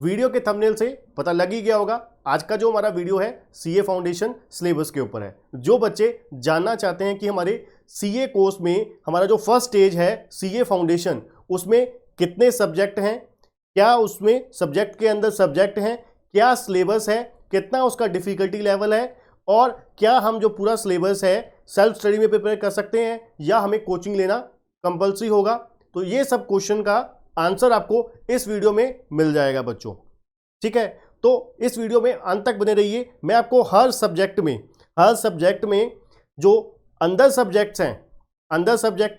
Video के thumbnail से पता लग ही गया होगा, आज का जो हमारा वीडियो है सीए फाउंडेशन सिलेबस के ऊपर है। जो बच्चे जानना चाहते हैं कि हमारे सीए कोर्स में हमारा जो फर्स्ट स्टेज है सीए फाउंडेशन, उसमें कितने सब्जेक्ट हैं, क्या उसमें सब्जेक्ट के अंदर सब्जेक्ट हैं, क्या सिलेबस है, कितना उसका डिफिकल्टी लेवल है, और क्या हम जो पूरा सिलेबस है सेल्फ स्टडी में प्रिपेयर कर सकते हैं या हमें कोचिंग लेना कंपल्सरी होगा, तो ये सब क्वेश्चन का आंसर आपको इस वीडियो में मिल जाएगा बच्चों। ठीक है, तो इस वीडियो में अंत तक बने रहिए। मैं आपको हर सब्जेक्ट में जो अंदर सब्जेक्ट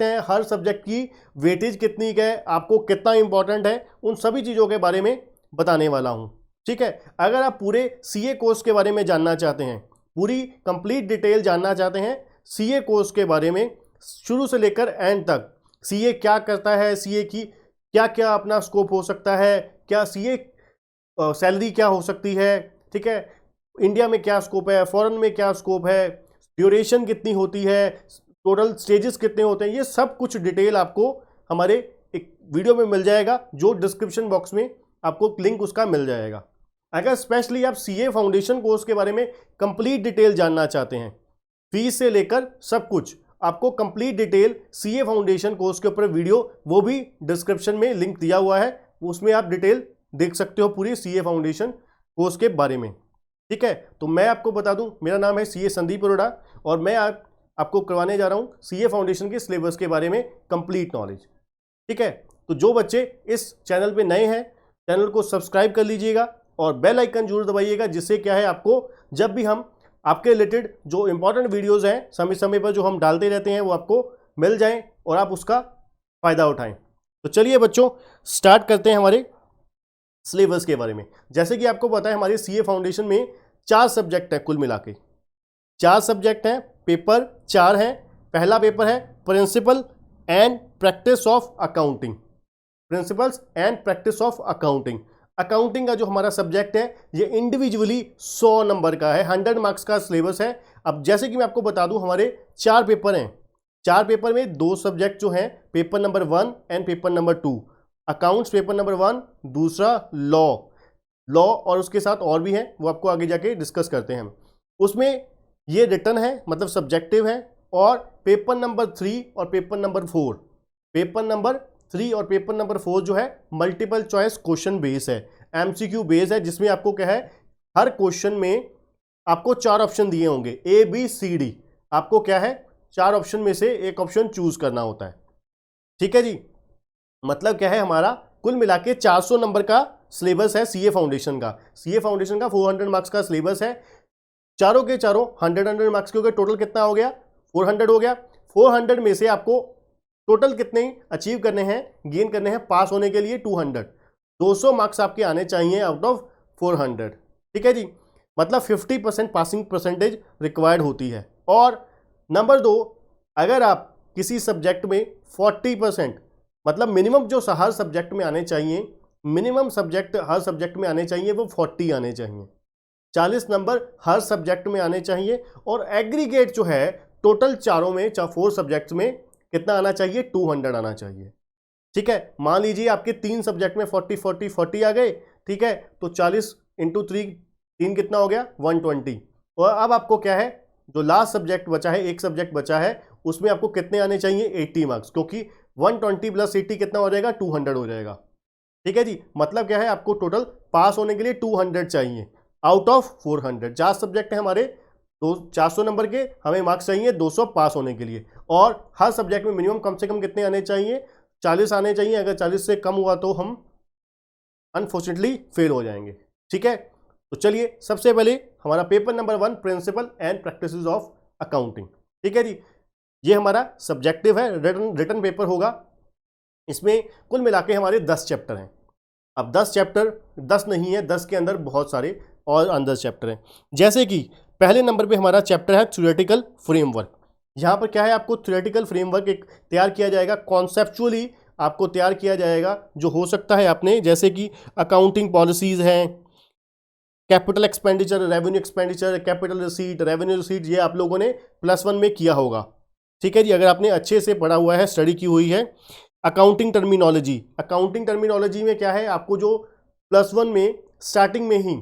हैं, हर सब्जेक्ट की वेटेज कितनी है, आपको कितना इंपॉर्टेंट है, उन सभी चीज़ों के बारे में बताने वाला हूं। ठीक है, अगर आप पूरे सीए कोर्स के बारे में जानना चाहते हैं, पूरी कंप्लीट डिटेल जानना चाहते हैं सीए कोर्स के बारे में, शुरू से लेकर एंड तक, सीए क्या करता है, सीए की क्या क्या अपना स्कोप हो सकता है, क्या सीए सैलरी क्या हो सकती है, ठीक है, इंडिया में क्या स्कोप है, फॉरेन में क्या स्कोप है, ड्यूरेशन कितनी होती है, टोटल स्टेजेस कितने होते हैं, ये सब कुछ डिटेल आपको हमारे एक वीडियो में मिल जाएगा, जो डिस्क्रिप्शन बॉक्स में आपको लिंक उसका मिल जाएगा। अगर स्पेशली आप सीए फाउंडेशन कोर्स के बारे में कंप्लीट डिटेल जानना चाहते हैं, फीस से लेकर सब कुछ आपको complete detail CA foundation course के ऊपर वीडियो, वो भी डिस्क्रिप्शन में लिंक दिया हुआ है, उसमें आप डिटेल देख सकते हो पूरी सीए फाउंडेशन कोर्स के बारे में। ठीक है, तो मैं आपको बता दूं, मेरा नाम है सीए संदीप अरोड़ा और मैं आपको करवाने जा रहा हूं सीए फाउंडेशन के सिलेबस के बारे में कंप्लीट नॉलेज। ठीक है, तो जो बच्चे इस चैनल पे नए हैं, चैनल को सब्सक्राइब कर लीजिएगा और बेल आइकन जरूर दबाइएगा, जिससे क्या है आपको जब भी हम आपके रिलेटेड जो इंपॉर्टेंट वीडियोस हैं समय समय पर जो हम डालते रहते हैं वो आपको मिल जाएं और आप उसका फ़ायदा उठाएं। तो चलिए बच्चों, स्टार्ट करते हैं हमारे सिलेबस के बारे में। जैसे कि आपको पता है हमारे सीए फाउंडेशन में 4 सब्जेक्ट हैं, कुल मिला के 4 सब्जेक्ट हैं, पेपर 4 हैं। पहला पेपर है principle and practice of accounting, principles and practice of accounting. Accounting का जो हमारा सब्जेक्ट है ये इंडिविजुअली 100 नंबर का है, 100 मार्क्स का सिलेबस है। अब जैसे कि मैं आपको बता दूं, हमारे 4 पेपर हैं, 4 पेपर में 2 सब्जेक्ट जो हैं, paper number 1 and paper number 2। Accounts paper number 1, दूसरा लॉ और उसके साथ और भी हैं, वो आपको आगे जाके डिस्कस करते हैं। उसमें ये रिटन है, मतलब सब्जेक्टिव है, और पेपर नंबर 3 और पेपर नंबर 4, पेपर नंबर 3 और पेपर नंबर 4 जो है मल्टीपल चॉइस क्वेश्चन बेस है, एमसीक्यू बेस है, जिसमें आपको क्या है हर क्वेश्चन में आपको 4 ऑप्शन दिए होंगे, ए बी सी डी। आपको क्या है 4 ऑप्शन में से एक ऑप्शन चूज करना होता है। ठीक है जी, मतलब क्या है हमारा कुल मिला के 400 नंबर का सिलेबस है सीए फाउंडेशन का। सीए फाउंडेशन का 400 मार्क्स का सिलेबस है, चारों के चारों 100 मार्क्स के हो गए। टोटल कितना हो गया, 400 हो गया। 400 में से आपको टोटल कितने अचीव करने हैं, गेन करने हैं पास होने के लिए 200 मार्क्स आपके आने चाहिए आउट ऑफ 400। ठीक है जी, मतलब 50% पासिंग परसेंटेज रिक्वायर्ड होती है। और नंबर 2, अगर आप किसी सब्जेक्ट में 40%, मतलब मिनिमम जो हर सब्जेक्ट में आने चाहिए, मिनिमम सब्जेक्ट हर सब्जेक्ट में आने चाहिए वो 40 आने चाहिए, 40 नंबर हर सब्जेक्ट में आने चाहिए। और एग्रीगेट जो है टोटल चारों में 4 सब्जेक्ट्स में कितना आना चाहिए, 200 आना चाहिए। ठीक है, मान लीजिए आपके 3 सब्जेक्ट में 40 आ गए। ठीक है, तो 40 इंटू 3 कितना हो गया, 120। और अब आपको क्या है, जो लास्ट सब्जेक्ट बचा है, एक सब्जेक्ट बचा है, उसमें आपको कितने आने चाहिए, 80 मार्क्स, क्योंकि 120 प्लस 80 कितना हो जाएगा, 200 हो जाएगा। ठीक है जी, मतलब क्या है आपको टोटल पास होने के लिए 200 चाहिए आउट ऑफ 400। 4 सब्जेक्ट है हमारे, तो 400 नंबर के हमें मार्क्स चाहिए 200 पास होने के लिए। और हर सब्जेक्ट में मिनिमम कम से कम कितने आने चाहिए, 40 आने चाहिए। अगर 40 से कम हुआ तो हम अनफॉर्चुनेटली फेल हो जाएंगे। ठीक है, तो चलिए सबसे पहले हमारा paper number 1 principle and practices of accounting. ठीक है जी, ये हमारा सब्जेक्टिव है, रिटन पेपर होगा। इसमें कुल मिला के हमारे 10 चैप्टर हैं। अब 10 चैप्टर 10 नहीं है, 10 के अंदर बहुत सारे और अंदर चैप्टर हैं। जैसे कि पहले नंबर पे हमारा चैप्टर है थ्योरेटिकल फ्रेमवर्क। यहाँ पर क्या है, आपको थ्योरेटिकल फ्रेमवर्क एक तैयार किया जाएगा, कॉन्सेप्चुअली आपको तैयार किया जाएगा, जो हो सकता है आपने, जैसे कि अकाउंटिंग पॉलिसीज़ हैं, capital expenditure, revenue expenditure, capital receipt, revenue receipt, ये आप लोगों ने +1 में किया होगा। ठीक है जी, अगर आपने अच्छे से पढ़ा हुआ है, स्टडी की हुई है। अकाउंटिंग टर्मिनोलॉजी में क्या है, आपको जो +1 में स्टार्टिंग में ही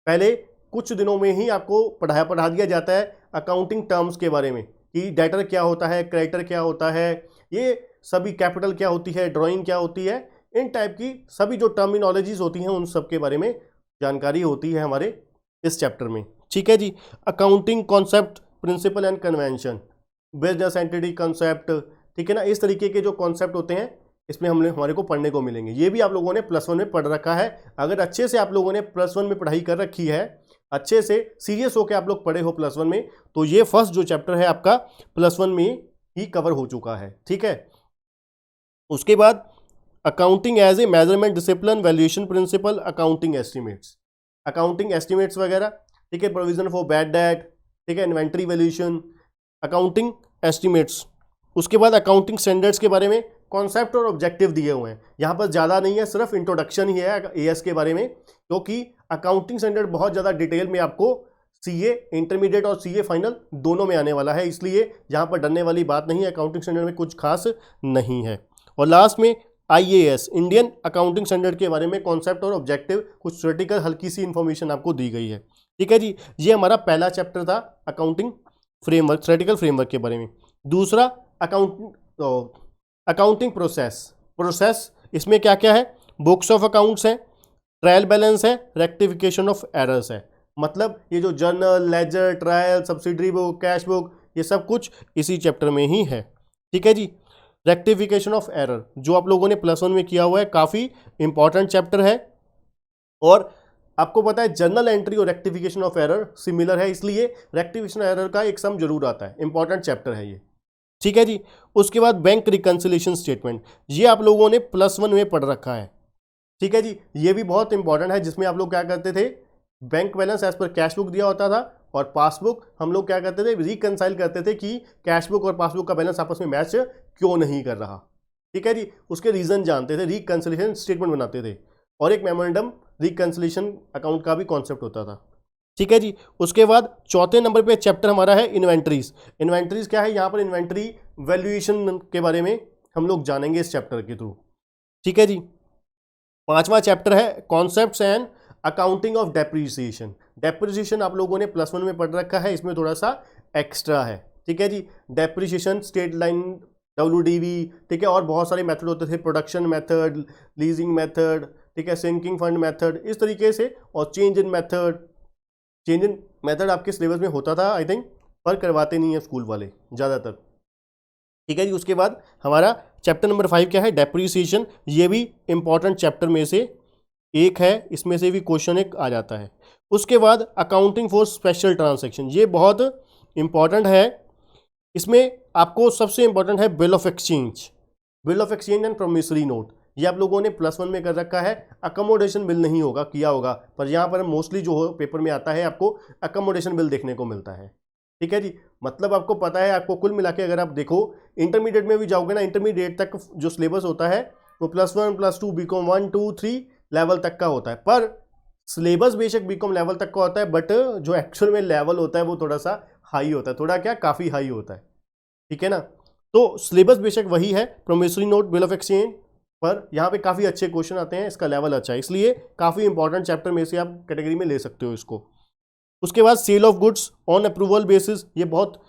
पहले कुछ दिनों में ही आपको पढ़ा दिया जाता है अकाउंटिंग टर्म्स के बारे में कि डेटर क्या होता है, क्रेडिटर क्या होता है, ये सभी कैपिटल क्या होती है, ड्राइंग क्या होती है, इन टाइप की सभी जो टर्मिनोलॉजीज होती हैं उन सब के बारे में जानकारी होती है हमारे इस चैप्टर में। ठीक है जी। Accounting concept, principle and convention, business entity concept, ठीक है ना, इस तरीके के जो कॉन्सेप्ट होते हैं इसमें हमारे को पढ़ने को मिलेंगे। ये भी आप लोगों ने +1 में पढ़ रखा है। अगर अच्छे से आप लोगों ने +1 में पढ़ाई कर रखी है, अच्छे से सीरियस होकर आप लोग पढ़े हो +1 में, तो ये फर्स्ट जो चैप्टर है आपका +1 में ही कवर हो चुका है। ठीक है। उसके बाद accounting as a measurement discipline, valuation principle, accounting estimates वगैरह, ठीक है, प्रोविजन फॉर बैड डेट, ठीक है, इन्वेंट्री वैल्यूएशन, अकाउंटिंग एस्टिमेट्स। उसके बाद अकाउंटिंग स्टैंडर्ड्स के बारे में कॉन्सेप्ट और ऑब्जेक्टिव दिए हुए हैं। यहाँ पर ज़्यादा नहीं है, सिर्फ इंट्रोडक्शन ही है एएस के बारे में, क्योंकि अकाउंटिंग स्टैंडर्ड बहुत ज़्यादा डिटेल में आपको सीए इंटरमीडिएट और सीए फाइनल दोनों में आने वाला है, इसलिए यहाँ पर डरने वाली बात नहीं है। अकाउंटिंग स्टैंडर्ड में कुछ खास नहीं है। और लास्ट में IAS, इंडियन अकाउंटिंग स्टैंडर्ड के बारे में कॉन्सेप्ट और ऑब्जेक्टिव, कुछ थ्योरेटिकल हल्की सी इन्फॉर्मेशन आपको दी गई है। ठीक है जी। ये हमारा पहला चैप्टर था अकाउंटिंग फ्रेमवर्क, थ्योरेटिकल फ्रेमवर्क के बारे में। दूसरा अकाउंटिंग प्रोसेस, इसमें क्या क्या है, बुक्स ऑफ अकाउंट्स है, ट्रायल बैलेंस है, रेक्टिफिकेशन ऑफ एरर्स है। मतलब ये जो journal, ledger, trial, subsidiary book, cash book, ये सब कुछ इसी चैप्टर में ही है। ठीक है जी। रेक्टिफिकेशन ऑफ एरर जो आप लोगों ने +1 में किया हुआ है, काफ़ी इंपॉर्टेंट चैप्टर है। और आपको पता है जर्नल एंट्री और रेक्टिफिकेशन ऑफ एरर सिमिलर है, इसलिए रेक्टिफिकेशन एरर का एक सम जरूर आता है, इंपॉर्टेंट चैप्टर है ये। ठीक है जी। उसके बाद बैंक रिकंसिलिएशन स्टेटमेंट, ये आप लोगों ने +1 में पढ़ रखा है। ठीक है जी। ये भी बहुत इंपॉर्टेंट है, जिसमें आप लोग क्या करते थे, बैंक बैलेंस एज पर कैश बुक दिया होता था और पासबुक हम लोग क्या करते थे, रिकंसाइल करते थे कि कैश बुक और पासबुक का बैलेंस आपस में मैच क्यों नहीं कर रहा। ठीक है जी। उसके रीजन जानते थे, रिकंसिलिएशन स्टेटमेंट बनाते थे, और एक मेमोरेंडम रिकंसिलिएशन अकाउंट का भी कॉन्सेप्ट होता था। ठीक है जी। उसके बाद चौथे नंबर पे चैप्टर हमारा है इन्वेंट्रीज। इन्वेंट्रीज क्या है, यहाँ पर इन्वेंट्री वैल्यूएशन के बारे में हम लोग जानेंगे इस चैप्टर के थ्रू। ठीक है जी। पांचवा चैप्टर है concepts and accounting of depreciation. Depreciation आप लोगों ने +1 में पढ़ रखा है, इसमें थोड़ा सा एक्स्ट्रा है। ठीक है जी। डेप्रिसिएशन, स्ट्रेट लाइन, WDV, ठीक है, और बहुत सारे मेथड होते थे, प्रोडक्शन मेथड, लीजिंग मेथड, ठीक है, सिंकिंग फंड मेथड, इस तरीके से। और चेंज इन मेथड आपके सिलेबस में होता था आई थिंक, पर करवाते नहीं है स्कूल वाले ज़्यादातर। ठीक है जी। उसके बाद हमारा चैप्टर नंबर 5 क्या है, डेप्रिसिएशन। ये भी इंपॉर्टेंट चैप्टर में से एक है, इसमें से भी क्वेश्चन एक आ जाता है। उसके बाद अकाउंटिंग फॉर स्पेशल ट्रांजैक्शन, ये बहुत इंपॉर्टेंट है। इसमें आपको सबसे इंपॉर्टेंट है bill of exchange and promissory note. ये आप लोगों ने +1 में कर रखा है। अकोमोडेशन बिल नहीं होगा, किया होगा, पर यहाँ पर मोस्टली जो हो पेपर में आता है आपको अकोमोडेशन बिल देखने को मिलता है। ठीक है जी। मतलब आपको पता है, आपको कुल मिला के अगर आप देखो इंटरमीडिएट में भी जाओगे ना, इंटरमीडिएट तक जो सिलेबस होता है वो +1 +2 बीकॉम 1 2 3 लेवल तक का होता है। पर सिलेबस बेशक बीकॉम लेवल तक का होता है, बट जो एक्चुअल में लेवल होता है वो थोड़ा सा हाई होता है, थोड़ा क्या काफ़ी हाई होता है। ठीक है ना। तो सिलेबस बेशक वही है, promissory note, bill of exchange, पर यहाँ पे काफ़ी अच्छे क्वेश्चन आते हैं, इसका लेवल अच्छा है, इसलिए काफ़ी इंपॉर्टेंट चैप्टर में से आप कैटेगरी में ले सकते हो इसको। उसके बाद sale of goods on approval basis, ये बहुत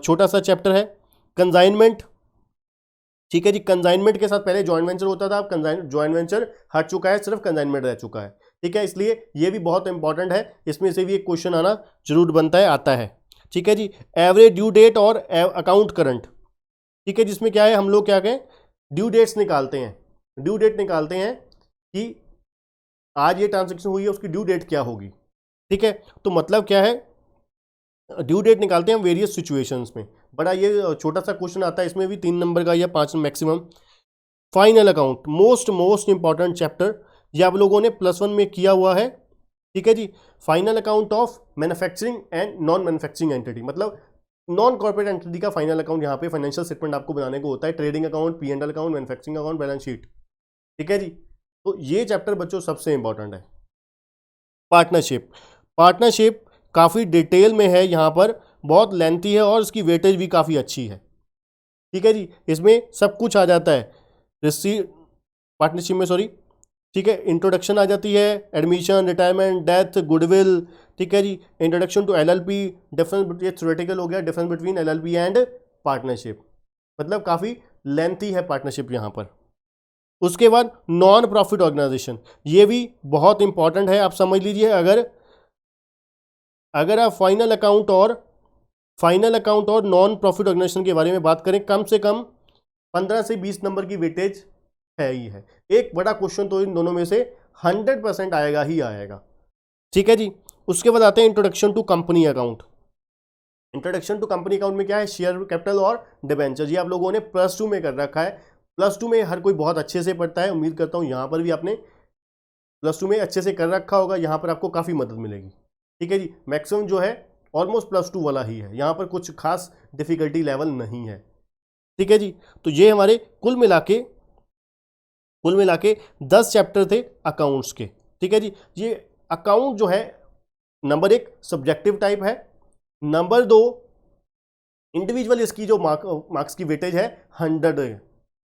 छोटा सा चैप्टर है। कंसाइनमेंट, ठीक है जी। कंसाइनमेंट के साथ पहले जॉइंट वेंचर होता था, अब जॉइंट वेंचर हट चुका है, सिर्फ कंसाइनमेंट रह चुका है। ठीक है, इसलिए ये भी बहुत इंपॉर्टेंट है, इसमें से भी एक क्वेश्चन आना जरूर बनता है, आता है। ठीक है जी। एवरेज ड्यू डेट और अकाउंट करंट, ठीक है, जिसमें क्या है, हम लोग क्या कहें, ड्यू डेट्स निकालते हैं। ड्यू डेट निकालते हैं कि आज ये ट्रांजेक्शन हुई है, उसकी ड्यू डेट क्या होगी। ठीक है, तो मतलब क्या है, ड्यू डेट निकालते हैं वेरियस सिचुएशंस में। बड़ा ये छोटा सा क्वेश्चन आता है, इसमें भी 3 नंबर का या 5 maximum. Final account, most important chapter, ये आप लोगों ने +1 में किया हुआ है। ठीक है जी। Final account of manufacturing and non manufacturing entity, मतलब नॉन कॉर्पोरेट एंटिटी का फाइनल अकाउंट यहाँ पे फाइनेंशियल स्टेटमेंट आपको बनाने को होता है। Trading account, P&L account, manufacturing account, balance sheet. ठीक है जी। तो ये चैप्टर बच्चों सबसे इंपॉर्टेंट है। पार्टनरशिप काफ़ी डिटेल में है, यहाँ पर बहुत लेंथी है और इसकी वेटेज भी काफ़ी अच्छी है। ठीक है जी। इसमें सब कुछ आ जाता है, पार्टनरशिप में ठीक है, इंट्रोडक्शन आ जाती है, एडमिशन, रिटायरमेंट, डेथ, गुडविल, ठीक है जी, इंट्रोडक्शन टू एलएलपी, डिफरेंस, ये थ्योरेटिकल हो गया, difference between LLP and partnership, मतलब काफ़ी लेंथी है पार्टनरशिप यहाँ पर। उसके बाद नॉन प्रॉफिट ऑर्गेनाइजेशन, ये भी बहुत इंपॉर्टेंट है, आप समझ लीजिए। अगर आप फाइनल अकाउंट और नॉन प्रॉफिट ऑर्गेनाइजेशन के बारे में बात करें, कम से कम 15 से 20 नंबर की वेटेज है ही है। एक बड़ा क्वेश्चन तो इन दोनों में से 100% आएगा ही आएगा, ठीक है जी। उसके बाद आते हैं introduction to company account. Introduction to company account में क्या है, शेयर कैपिटल और डिबेंचर, ये आप लोगों ने +2 में कर रखा है। +2 में हर कोई बहुत अच्छे से पढ़ता है, उम्मीद करता हूँ यहाँ पर भी आपने +2 में अच्छे से कर रखा होगा, यहाँ पर आपको काफ़ी मदद मिलेगी, ठीक है जी। मैक्सिमम जो है ऑलमोस्ट +2 वाला ही है, यहाँ पर कुछ खास डिफिकल्टी लेवल नहीं है, ठीक है जी। तो ये हमारे कुल मिला के 10 चैप्टर थे अकाउंट्स के, ठीक है जी। ये अकाउंट जो है नंबर 1 सब्जेक्टिव टाइप है, नंबर 2 इंडिविजुअल इसकी जो मार्क्स की वेटेज है 100 है,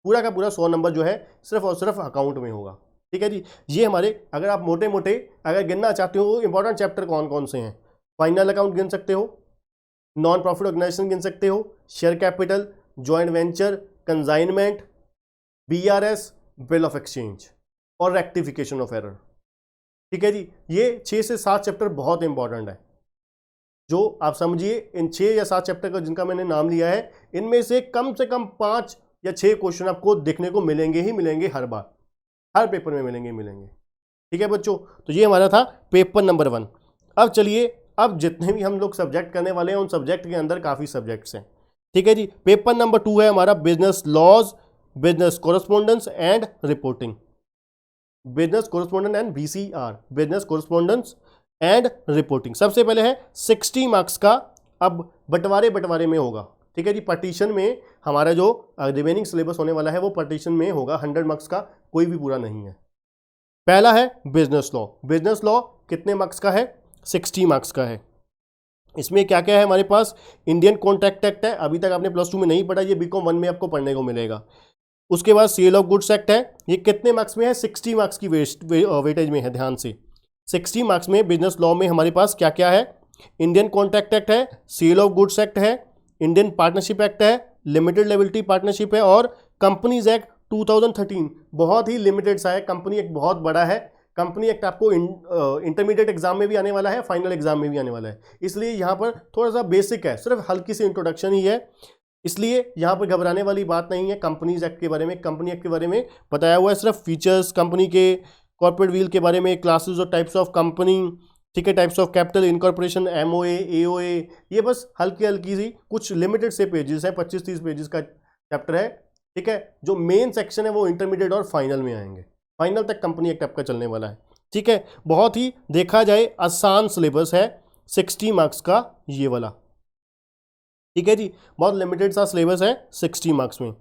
पूरा का पूरा 100 नंबर जो है सिर्फ और सिर्फ अकाउंट में होगा, ठीक है जी। ये हमारे, अगर आप मोटे मोटे अगर गिनना चाहते हो इंपॉर्टेंट चैप्टर कौन कौन से हैं, फाइनल अकाउंट गिन सकते हो, नॉन प्रॉफिट ऑर्गेनाइजेशन गिन सकते हो, share capital, joint venture, consignment, BRS, bill of exchange और रेक्टिफिकेशन ऑफ एरर, ठीक है जी। ये 6 से 7 चैप्टर बहुत इंपॉर्टेंट है, जो आप समझिए इन 6 या 7 चैप्टर का जिनका मैंने नाम लिया है, इनमें से कम 5 या 6 क्वेश्चन आपको देखने को मिलेंगे ही मिलेंगे, हर बार हर पेपर में मिलेंगे, ठीक है बच्चों। तो ये हमारा था पेपर नंबर 1। अब चलिए, अब जितने भी हम लोग सब्जेक्ट करने वाले हैं उन सब्जेक्ट के अंदर काफ़ी सब्जेक्ट्स हैं, ठीक है जी। पेपर नंबर 2 है हमारा business laws, business correspondence and reporting, business correspondence and BCR, business correspondence and reporting. सबसे पहले है 60 मार्क्स का, अब बंटवारे में होगा, ठीक है जी। पार्टीशन में हमारा जो रिमेनिंग सिलेबस होने वाला है वो पार्टीशन में होगा, 100 मार्क्स का कोई भी पूरा नहीं है। पहला है बिजनेस लॉ। बिजनेस लॉ कितने मार्क्स का है, 60 मार्क्स का है। इसमें क्या क्या है हमारे पास, इंडियन कॉन्ट्रैक्ट एक्ट है, अभी तक आपने +2 में नहीं पढ़ा, ये BCom 1 में आपको पढ़ने को मिलेगा। उसके बाद सेल ऑफ गुड्स एक्ट है, ये कितने मार्क्स में है, 60 मार्क्स की वेटेज में है, ध्यान से 60 मार्क्स में। बिजनेस लॉ में हमारे पास क्या क्या है, इंडियन कॉन्ट्रैक्ट एक्ट है, सेल ऑफ गुड्स एक्ट है, इंडियन पार्टनरशिप एक्ट है, लिमिटेड लायबिलिटी पार्टनरशिप है, और कंपनीज एक्ट 2013 बहुत ही लिमिटेड सा है। कंपनी एक्ट बहुत बड़ा है, कंपनी एक्ट आपको इंटरमीडिएट एग्जाम में भी आने वाला है, फाइनल एग्जाम में भी आने वाला है, इसलिए यहाँ पर थोड़ा सा बेसिक है, सिर्फ हल्की सी इंट्रोडक्शन ही है, इसलिए यहाँ पर घबराने वाली बात नहीं है। कंपनीज एक्ट के बारे में, कंपनी एक्ट के बारे में बताया हुआ है, सिर्फ फीचर्स कंपनी के, कॉर्पोरेट व्हील के बारे में, क्लासेस और टाइप्स ऑफ कंपनी, ठीक है, types of capital incorporation, MOA, AOA, ये बस हल्की सी कुछ लिमिटेड से पेजेस है, 25-30 पेजेस का चैप्टर है, ठीक है। जो मेन सेक्शन है वो इंटरमीडिएट और फाइनल में आएंगे, फाइनल तक कंपनी एक्ट आपका चलने वाला है, ठीक है। बहुत ही देखा जाए आसान सिलेबस है 60 मार्क्स का ये वाला, ठीक है जी, बहुत लिमिटेड सा सिलेबस है 60 मार्क्स में।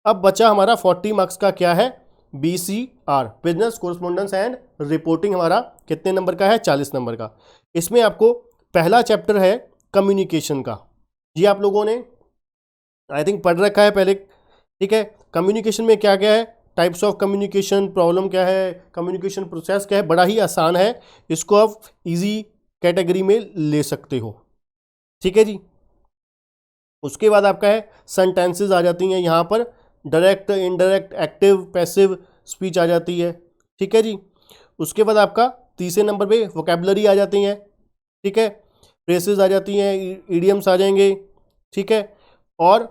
अब बचा हमारा 40 मार्क्स का क्या है, BCR, business correspondence and reporting, हमारा कितने नंबर का है, 40 नंबर का। इसमें आपको पहला चैप्टर है कम्युनिकेशन का, ये आप लोगों ने आई थिंक पढ़ रखा है पहले, ठीक है। कम्युनिकेशन में क्या क्या है, टाइप्स ऑफ कम्युनिकेशन, प्रॉब्लम क्या है, कम्युनिकेशन प्रोसेस क्या है, बड़ा ही आसान है, इसको आप इजी कैटेगरी में ले सकते हो, ठीक है जी। उसके बाद आपका है सेंटेंसेस आ जाती हैं यहाँ पर, direct, indirect, active, passive speech आ जाती है, ठीक है जी। उसके बाद आपका तीसरे नंबर पे वोकेबलरी आ जाती हैं, ठीक है, फ्रेसेस आ जाती हैं, इडियम्स आ जाएंगे, ठीक है। और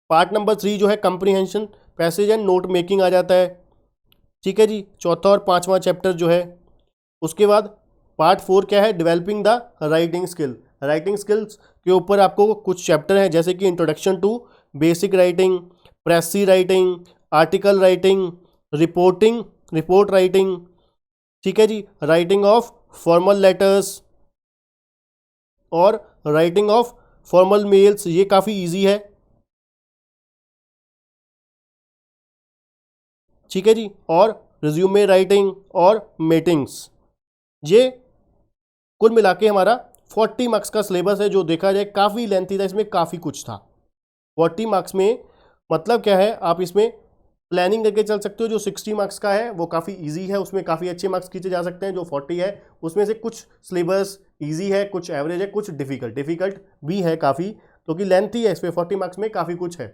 पार्ट नंबर 3 जो है comprehension, passage and note making आ जाता है, ठीक है जी, चौथा और पांचवा चैप्टर जो है। उसके बाद पार्ट 4 क्या है, developing the writing skill, writing skills के ऊपर आपको कुछ चैप्टर हैं, जैसे कि introduction to basic writing, precis writing, article writing, report writing, ठीक है जी, राइटिंग ऑफ फॉर्मल लेटर्स और राइटिंग ऑफ फॉर्मल मेल्स, ये काफ़ी इजी है, ठीक है जी। और रिज्यूमे राइटिंग और मीटिंग्स, ये कुल मिला के हमारा 40 मार्क्स का सिलेबस है, जो देखा जाए काफ़ी लेंथी था, इसमें काफ़ी कुछ था। 40 मार्क्स में मतलब क्या है, आप इसमें प्लानिंग करके चल सकते हो, जो 60 मार्क्स का है वो काफ़ी इजी है, उसमें काफ़ी अच्छे मार्क्स खींचे जा सकते हैं। जो 40 है उसमें से कुछ सिलेबस इजी है, कुछ एवरेज है, कुछ डिफिकल्ट भी है काफ़ी, क्योंकि लेंथी है, इस पर 40 मार्क्स में काफ़ी कुछ है।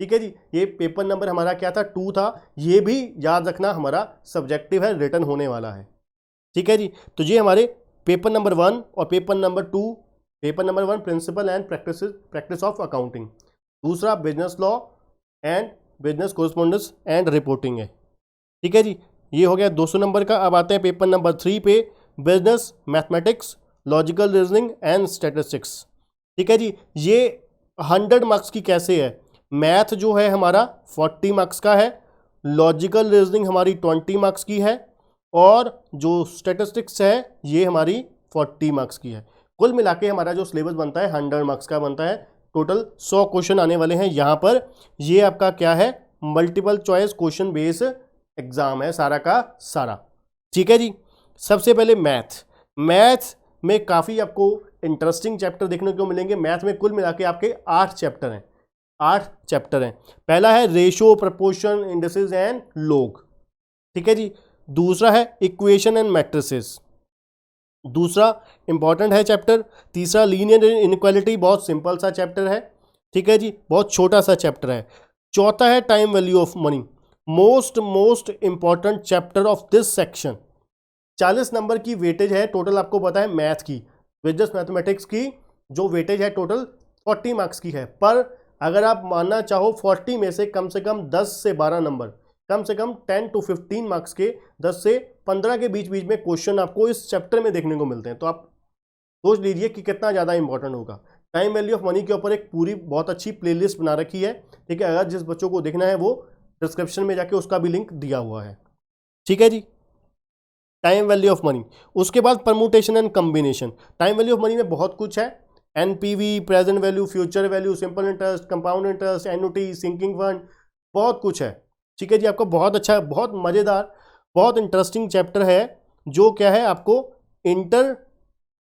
ठीक है जी, ये पेपर नंबर हमारा क्या था, 2 था। ये भी याद रखना हमारा सब्जेक्टिव है, रिटर्न होने वाला है। ठीक है जी, तो ये हमारे पेपर नंबर 1 और paper number 2। Paper number 1 principle and practice of accounting, दूसरा business law and business correspondence and reporting है। ठीक है जी, ये हो गया 200 नंबर का। अब आते हैं पेपर नंबर 3 पे, business mathematics, logical reasoning and statistics. ठीक है जी, ये 100 मार्क्स की कैसे है। मैथ जो है हमारा 40 मार्क्स का है, लॉजिकल रीजनिंग हमारी 20 मार्क्स की है, और जो स्टैटिस्टिक्स है ये हमारी 40 मार्क्स की है। कुल मिला के हमारा जो सिलेबस बनता है 100 मार्क्स का बनता है। टोटल 100 क्वेश्चन आने वाले हैं यहाँ पर। ये आपका क्या है, multiple choice question base exam है सारा का सारा। ठीक है जी, सबसे पहले मैथ में काफ़ी आपको इंटरेस्टिंग चैप्टर देखने को मिलेंगे। मैथ में कुल मिला के आपके 8 चैप्टर हैं, 8 चैप्टर हैं। पहला है ratio, proportion, indices and log. ठीक है जी, दूसरा है इक्वेशन एंड मैट्रिसेस, दूसरा इंपॉर्टेंट है चैप्टर। तीसरा लीनियर इनइक्वालिटी, बहुत सिंपल सा चैप्टर है। ठीक है जी, बहुत छोटा सा चैप्टर है। चौथा है time value of money, most important chapter of this section. 40 number की वेटेज है टोटल, आपको पता है मैथ की, बिजनेस मैथमेटिक्स की जो वेटेज है टोटल 40 मार्क्स की है। पर अगर आप मानना चाहो 40 में से कम 10 से 12 नंबर, कम से कम 10 to 15 मार्क्स के 10 से 15 के बीच में क्वेश्चन आपको इस चैप्टर में देखने को मिलते हैं। तो आप सोच लीजिए कि कितना ज़्यादा इंपॉर्टेंट होगा। टाइम वैल्यू ऑफ मनी के ऊपर एक पूरी बहुत अच्छी प्लेलिस्ट बना रखी है। ठीक है, अगर जिस बच्चों को देखना है वो डिस्क्रिप्शन में जाके उसका भी लिंक दिया हुआ है। ठीक है जी, टाइम वैल्यू ऑफ मनी। उसके बाद permutation and combination. Time value of money में बहुत कुछ है, NPV, present value, future value, simple interest, compound interest, annuity, sinking fund, बहुत कुछ है। ठीक है जी, आपको बहुत अच्छा, बहुत मज़ेदार, बहुत इंटरेस्टिंग चैप्टर है, जो क्या है आपको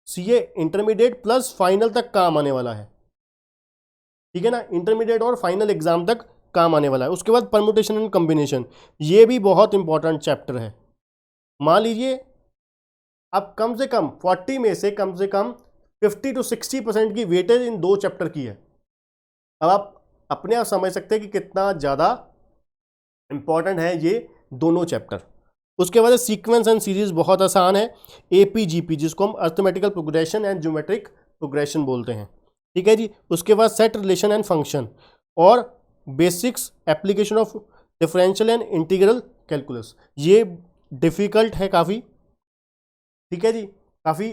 सीए इंटरमीडिएट प्लस फाइनल तक काम आने वाला है। ठीक है ना, इंटरमीडिएट और फाइनल एग्जाम तक काम आने वाला है। उसके बाद परमुटेशन एंड कम्बिनेशन, ये भी बहुत इंपॉर्टेंट चैप्टर है। मान लीजिए अब कम से कम 40 में से कम 50 to 60% की वेटेज इन 2 चैप्टर की है। अब आप अपने आप समझ सकते हैं कि कितना ज़्यादा इंपॉर्टेंट है ये दोनों चैप्टर। उसके बाद सीक्वेंस एंड सीरीज बहुत आसान है, एपीजीपी, जिसको हम arithmetical progression and geometric progression बोलते हैं। ठीक है जी, उसके बाद सेट रिलेशन एंड फंक्शन, और basics application of differential and integral calculus. ये डिफ़िकल्ट है काफ़ी। ठीक है जी, काफ़ी,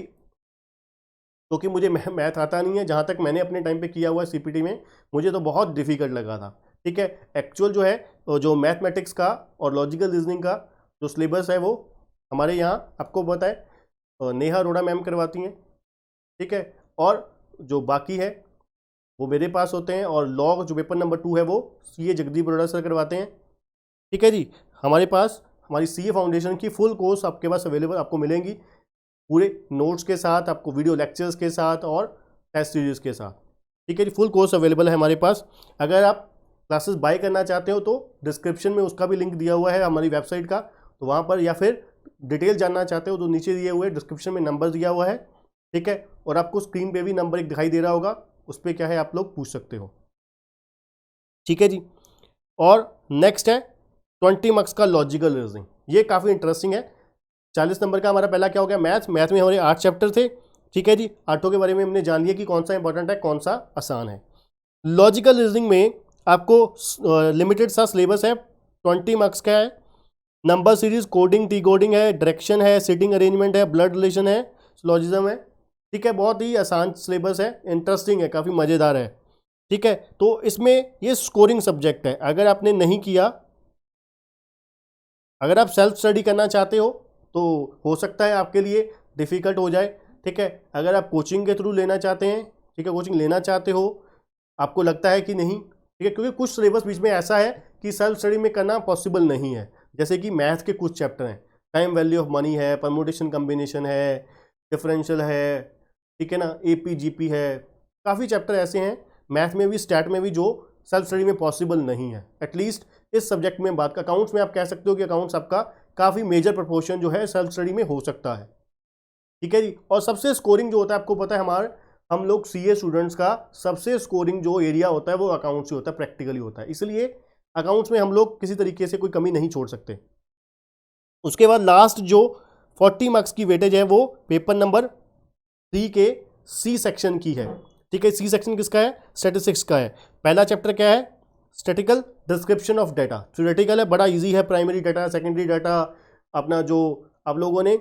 क्योंकि मुझे मैथ आता नहीं है, जहाँ तक मैंने अपने टाइम पे किया हुआ है सीपीटी में, मुझे तो बहुत डिफ़िकल्ट लगा था। ठीक है, एक्चुअल जो है जो मैथमेटिक्स का और लॉजिकल रीजनिंग का जो सिलेबस है वो हमारे यहाँ आपको पता है नेहा अरोड़ा मैम करवाती हैं। ठीक है, और जो बाकी है वो मेरे पास होते हैं, और लॉ जो पेपर नंबर 2 है वो सीए जगदीप अरोड़ा सर करवाते हैं। ठीक है जी, हमारे पास हमारी सीए फाउंडेशन की फुल कोर्स आपके पास अवेलेबल आपको मिलेंगी, पूरे नोट्स के साथ, आपको वीडियो लेक्चर्स के साथ और टेस्ट सीरीज़ के साथ। ठीक है जी, फुल कोर्स अवेलेबल है हमारे पास। अगर आप क्लासेस बाय करना चाहते हो तो डिस्क्रिप्शन में उसका भी लिंक दिया हुआ है हमारी वेबसाइट का, तो वहाँ पर, या फिर डिटेल जानना चाहते हो तो नीचे दिए हुए डिस्क्रिप्शन में नंबर दिया हुआ है। ठीक है, और आपको स्क्रीन पे भी नंबर एक दिखाई दे रहा होगा, उस पर क्या है आप लोग पूछ सकते हो। ठीक है जी, और नेक्स्ट है 20 मार्क्स का लॉजिकल रीजनिंग। ये काफ़ी इंटरेस्टिंग है। 40 नंबर का हमारा पहला क्या हो गया, मैथ में हमारे 8 चैप्टर थे। ठीक है जी, 8 के बारे में हमने जान लिया कि कौन सा इंपॉर्टेंट है, कौन सा आसान है। लॉजिकल रीजनिंग में आपको लिमिटेड सा सिलेबस है, 20 मार्क्स का है। Number series, coding, T coding है, डायरेक्शन है, सीटिंग अरेंजमेंट है, ब्लड रिलेशन है, सिलोजिज्म है। ठीक है, बहुत ही आसान सिलेबस है, इंटरेस्टिंग है, काफ़ी मज़ेदार है। ठीक है, तो इसमें ये स्कोरिंग सब्जेक्ट है। अगर आपने नहीं किया, अगर आप सेल्फ स्टडी करना चाहते हो तो हो सकता है आपके लिए डिफ़िकल्ट हो जाए। ठीक है, अगर आप कोचिंग के थ्रू लेना चाहते हैं, ठीक है, कोचिंग लेना चाहते हो, आपको लगता है कि नहीं, ठीक है, क्योंकि कुछ सिलेबस बीच में ऐसा है कि सेल्फ स्टडी में करना पॉसिबल नहीं है। जैसे कि मैथ के कुछ चैप्टर हैं, टाइम वैल्यू ऑफ मनी है, परमुटेशन कम्बिनेशन है, डिफरेंशियल है, ठीक है ना, एपीजीपी है, काफ़ी चैप्टर ऐसे हैं मैथ में भी, स्टैट में भी, जो सेल्फ स्टडी में पॉसिबल नहीं है। एटलीस्ट इस सब्जेक्ट में बात, अकाउंट्स में आप कह सकते हो कि अकाउंट्स आपका काफ़ी मेजर प्रोपोर्शन जो है सेल्फ स्टडी में हो सकता है, ठीक है जी। और सबसे स्कोरिंग जो होता है, आपको पता है हम लोग सीए स्टूडेंट्स का सबसे स्कोरिंग जो एरिया होता है वो अकाउंट्स से होता है, प्रैक्टिकली होता है, इसलिए अकाउंट्स में हम लोग किसी तरीके से कोई कमी नहीं छोड़ सकते। उसके बाद लास्ट जो 40 मार्क्स की वेटेज है वो पेपर नंबर 3 के सी सेक्शन की है, ठीक है। सी सेक्शन किसका है? स्टैटिस्टिक्स का है। पहला चैप्टर क्या है? Statistical description of data. Theoretical है, बड़ा इजी है। प्राइमरी डाटा, सेकेंडरी डाटा, अपना जो आप लोगों ने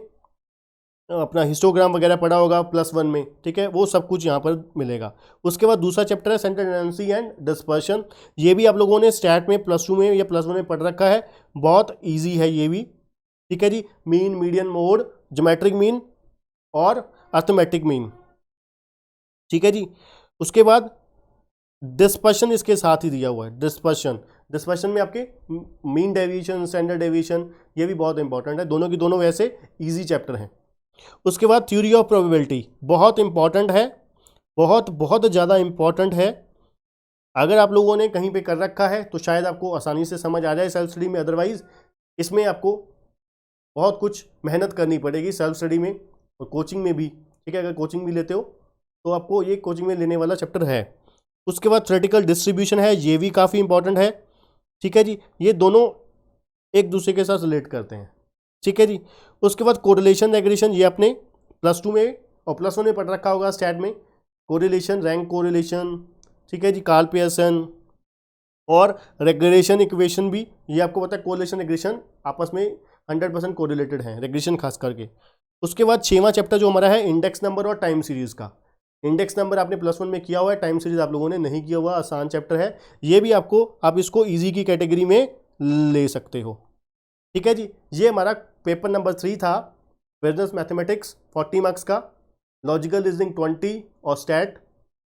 अपना हिस्टोग्राम वगैरह पढ़ा होगा +1 में, ठीक है, वो सब कुछ यहाँ पर मिलेगा। उसके बाद दूसरा चैप्टर है सेंट्रल टेंडेंसी एंड डिस्पर्शन। ये भी आप लोगों ने स्टैट में +2 में या +1 में पढ़ रखा है, बहुत ईजी है ये भी, ठीक है जी। Mean, median, mode, geometric mean और अर्थमेटिक मीन, ठीक है जी। उसके बाद डिस्पर्शन इसके साथ ही दिया हुआ है। डिस्पर्शन में आपके मीन डेविएशन, स्टैंडर्ड डेविएशन, ये भी बहुत इंपॉर्टेंट है। दोनों की दोनों वैसे इजी चैप्टर हैं। उसके बाद थ्योरी ऑफ प्रोबेबिलिटी बहुत इंपॉर्टेंट है, बहुत बहुत ज़्यादा इंपॉर्टेंट है। अगर आप लोगों ने कहीं पे कर रखा है तो शायद आपको आसानी से समझ आ जाए सेल्फ स्टडी में, अदरवाइज इसमें आपको बहुत कुछ मेहनत करनी पड़ेगी सेल्फ स्टडी में और कोचिंग में भी, ठीक है। अगर कोचिंग भी लेते हो तो आपको ये कोचिंग में लेने वाला चैप्टर है। उसके बाद थ्योरेटिकल डिस्ट्रीब्यूशन है, ये भी काफ़ी इंपॉर्टेंट है, ठीक है जी। ये दोनों एक दूसरे के साथ रिलेट करते हैं, ठीक है जी। उसके बाद कोरिलेशन, रेग्रेशन, ये अपने +2 में और +1 में पढ़ रखा होगा स्टैट में। कोरिलेशन, रैंक कोरिलेशन, ठीक है जी, कार्ल पियर्सन और रेग्रेशन इक्वेशन भी, ये आपको पता है कोरिलेशन रेग्रेशन आपस में 100% कोरिलेटेड हैं, रेग्रेशन खास करके। उसके बाद 6वां चैप्टर जो हमारा है इंडेक्स नंबर और टाइम सीरीज़ का। इंडेक्स नंबर आपने +1 में किया हुआ है, टाइम सीरीज आप लोगों ने नहीं किया हुआ, आसान चैप्टर है ये भी। आप इसको ईजी की कैटेगरी में ले सकते हो, ठीक है जी। ये हमारा पेपर नंबर 3 था, बिजनेस मैथमेटिक्स 40 मार्क्स का, लॉजिकल रीजनिंग 20 और स्टैट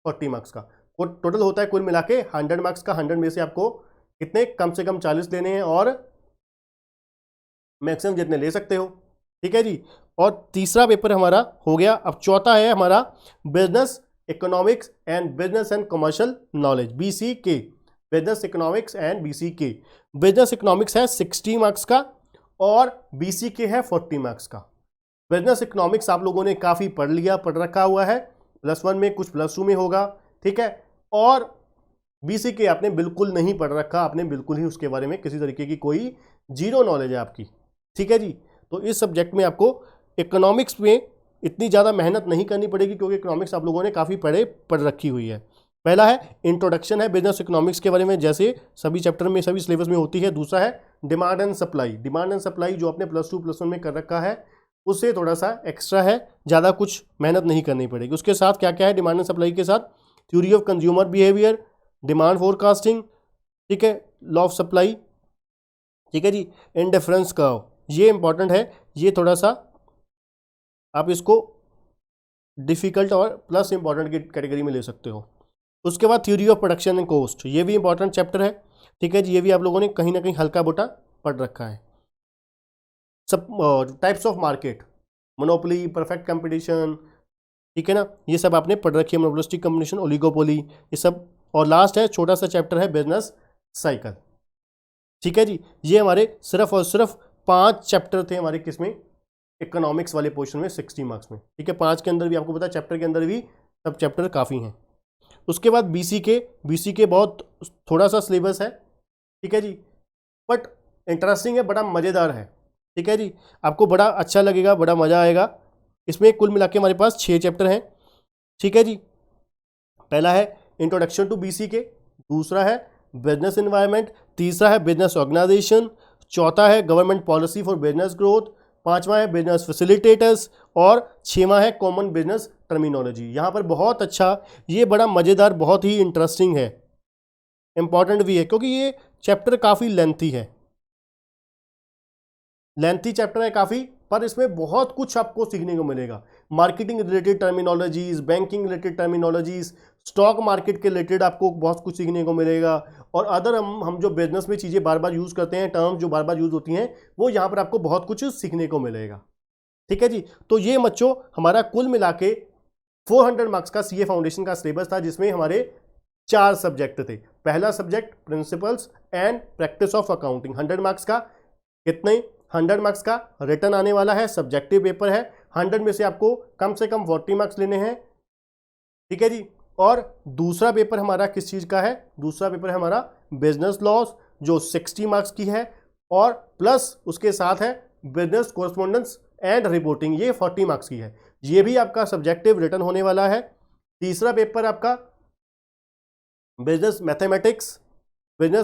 40 मार्क्स का। टोटल होता है कुल मिला के 100 मार्क्स का। 100 में से आपको कितने, कम से कम 40 लेने हैं और मैक्सिमम जितने ले सकते हो, ठीक है जी। और तीसरा पेपर हमारा हो गया। अब चौथा है हमारा business economics and business and commercial knowledge, BCK, business economics and BCK। Business economics है 60 मार्क्स का और BCK है 40 मार्क्स का। बिजनेस इकोनॉमिक्स आप लोगों ने काफ़ी पढ़ रखा हुआ है, +1 में, कुछ +2 में होगा, ठीक है। और BCK आपने बिल्कुल नहीं पढ़ रखा, आपने बिल्कुल ही उसके बारे में किसी तरीके की कोई जीरो नॉलेज है आपकी, ठीक है जी। तो इस सब्जेक्ट में आपको इकोनॉमिक्स में इतनी ज़्यादा मेहनत नहीं करनी पड़ेगी, क्योंकि इकोनॉमिक्स आप लोगों ने काफ़ी पढ़ रखी हुई है। पहला है इंट्रोडक्शन है बिजनेस इकोनॉमिक्स के बारे में, जैसे सभी चैप्टर में, सभी सिलेबस में होती है। दूसरा है demand and supply. Demand and supply जो आपने +2 +1 में कर रखा है उससे थोड़ा सा एक्स्ट्रा है, ज़्यादा कुछ मेहनत नहीं करनी पड़ेगी। उसके साथ क्या क्या है डिमांड एंड सप्लाई के साथ? Theory of consumer behaviour, demand forecasting, ठीक है, लॉ ऑफ सप्लाई, ठीक है जी, इंडिफरेंस कर्व, ये इंपॉर्टेंट है। ये थोड़ा सा आप इसको डिफ़िकल्ट और प्लस इंपॉर्टेंट की कैटेगरी में ले सकते हो। उसके बाद theory of production and cost, ये भी इंपॉर्टेंट चैप्टर है, ठीक है जी। ये भी आप लोगों ने कहीं ना कहीं हल्का बोटा पढ़ रखा है। सब types of market, monopoly, perfect competition, ठीक है ना, ये सब आपने पढ़ रखी है। मोनोपोलिस्टिक कंपटीशन, ओलिगोपोली, ये सब। और लास्ट है छोटा सा चैप्टर है बिजनेस साइकिल, ठीक है जी। ये हमारे सिर्फ और सिर्फ 5 चैप्टर थे हमारे किसमें, इकोनॉमिक्स वाले पोर्शन में 60 मार्क्स में, ठीक है। 5 के अंदर भी आपको पता है चैप्टर के अंदर भी सब चैप्टर काफ़ी हैं। उसके बाद BCK बहुत थोड़ा सा सिलेबस है, ठीक है जी, बट इंटरेस्टिंग है, बड़ा मज़ेदार है, ठीक है जी। आपको बड़ा अच्छा लगेगा, बड़ा मज़ा आएगा। इसमें कुल मिला के हमारे पास 6 चैप्टर हैं, ठीक है जी। पहला है इंट्रोडक्शन टू BCK, दूसरा है बिजनेस एनवायरनमेंट, तीसरा है बिजनेस ऑर्गेनाइजेशन, चौथा है government policy for business growth, पांचवा है बिजनेस फैसिलिटेटर्स और 6वां है कॉमन बिजनेस टर्मिनोलॉजी। यहाँ पर बहुत अच्छा, ये बड़ा मज़ेदार, बहुत ही इंटरेस्टिंग है, इंपॉर्टेंट भी है, क्योंकि ये चैप्टर काफ़ी लेंथी है, लेंथी चैप्टर है काफ़ी, पर इसमें बहुत कुछ आपको सीखने को मिलेगा। Marketing related terminologies, banking related terminologies, stock market के रिलेटेड आपको बहुत कुछ सीखने को मिलेगा। और अदर हम जो बिजनेस में चीज़ें बार बार यूज़ करते हैं, टर्म्स जो बार बार यूज़ होती हैं, वो यहाँ पर आपको बहुत कुछ सीखने को मिलेगा, ठीक है जी। तो ये बच्चों हमारा कुल मिला के 400 मार्क्स का CA फाउंडेशन का सिलेबस था, जिसमें हमारे 4 सब्जेक्ट थे। पहला subject principles and practice of accounting, 100 marks का। कितने? 100 मार्क्स का रिटर्न आने वाला है, सब्जेक्टिव पेपर है। 100 में से आपको कम से कम 40 मार्क्स लेने हैं, ठीक है जी। और दूसरा पेपर हमारा किस चीज़ का है? दूसरा पेपर है हमारा बिजनेस लॉस, जो 60 मार्क्स की है, और प्लस उसके साथ है बिजनेस कोरस्पोंडेंस एंड रिपोर्टिंग, ये 40 मार्क्स की है। ये भी आपका सब्जेक्टिव रिटर्न होने वाला है। तीसरा पेपर आपका बिजनेस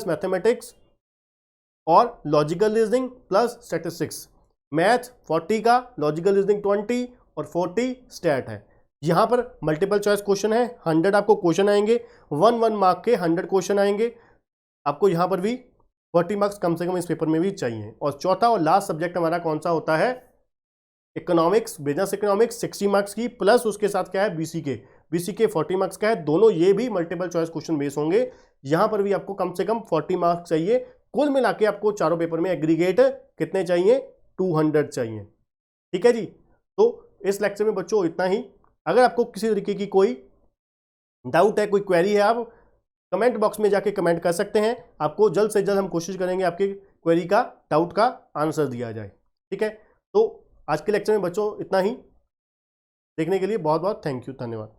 मैथमेटिक्स और logical reasoning plus statistics. Math 40 का, लॉजिकल रीजनिंग 20 और 40 स्टैट है। यहाँ पर मल्टीपल चॉइस क्वेश्चन है, 100 आपको क्वेश्चन आएंगे, 1 मार्क के 100 क्वेश्चन आएंगे। आपको यहाँ पर भी 40 मार्क्स कम से कम इस पेपर में भी चाहिए। और चौथा और लास्ट सब्जेक्ट हमारा कौन सा होता है? इकोनॉमिक्स, बिजनेस इकोनॉमिक्स, 60 मार्क्स की, प्लस उसके साथ क्या है? बीसीके 40 मार्क्स का है। दोनों ये भी मल्टीपल चॉइस क्वेश्चन बेस होंगे। यहाँ पर भी आपको कम से कम 40 मार्क्स चाहिए। कुल मिला के आपको चारों पेपर में एग्रीगेट कितने चाहिए? 200 चाहिए, ठीक है जी। तो इस लेक्चर में बच्चों इतना ही। अगर आपको किसी तरीके की कोई डाउट है, कोई क्वेरी है, आप कमेंट बॉक्स में जाके कमेंट कर सकते हैं। आपको जल्द से जल्द हम कोशिश करेंगे आपके क्वेरी का, डाउट का आंसर दिया जाए, ठीक है। तो आज के लेक्चर में बच्चों इतना ही। देखने के लिए बहुत बहुत थैंक यू, धन्यवाद।